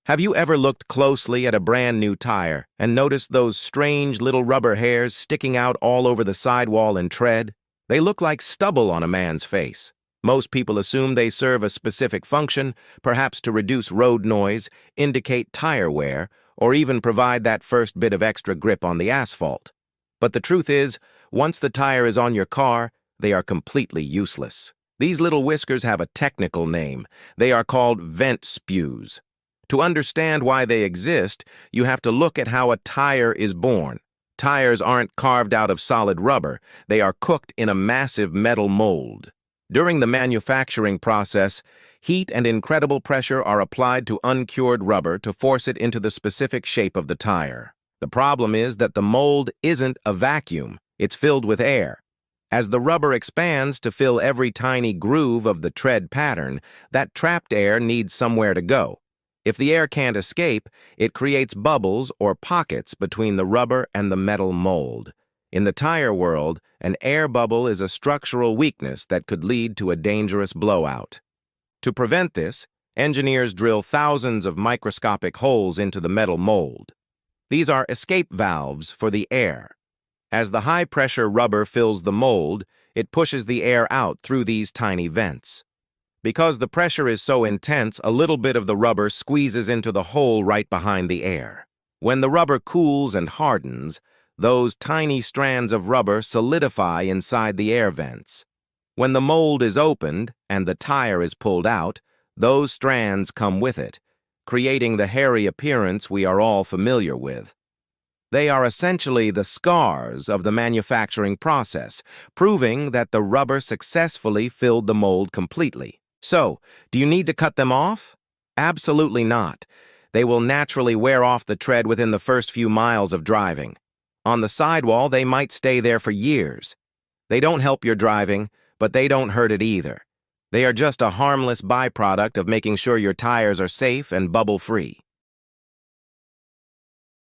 Have you ever looked closely at a brand new tire and noticed those strange little rubber hairs sticking out all over the sidewall and tread? They look like stubble on a man's face. Most people assume they serve a specific function, perhaps to reduce road noise, indicate tire wear, or even provide that first bit of extra grip on the asphalt. But the truth is, once the tire is on your car, they are completely useless. These little whiskers have a technical name. They are called vent spews. To understand why they exist, you have to look at how a tire is born. Tires aren't carved out of solid rubber. They are cooked in a massive metal mold. During the manufacturing process, heat and incredible pressure are applied to uncured rubber to force it into the specific shape of the tire. The problem is that the mold isn't a vacuum. It's filled with air. As the rubber expands to fill every tiny groove of the tread pattern, that trapped air needs somewhere to go. If the air can't escape, it creates bubbles or pockets between the rubber and the metal mold. In the tire world, an air bubble is a structural weakness that could lead to a dangerous blowout. To prevent this, engineers drill thousands of microscopic holes into the metal mold. These are escape valves for the air. As the high-pressure rubber fills the mold, it pushes the air out through these tiny vents. Because the pressure is so intense, a little bit of the rubber squeezes into the hole right behind the air. When the rubber cools and hardens, those tiny strands of rubber solidify inside the air vents. When the mold is opened and the tire is pulled out, those strands come with it, creating the hairy appearance we are all familiar with. They are essentially the scars of the manufacturing process, proving that the rubber successfully filled the mold completely. So, do you need to cut them off? Absolutely not. They will naturally wear off the tread within the first few miles of driving. On the sidewall, they might stay there for years. They don't help your driving, but they don't hurt it either. They are just a harmless byproduct of making sure your tires are safe and bubble-free.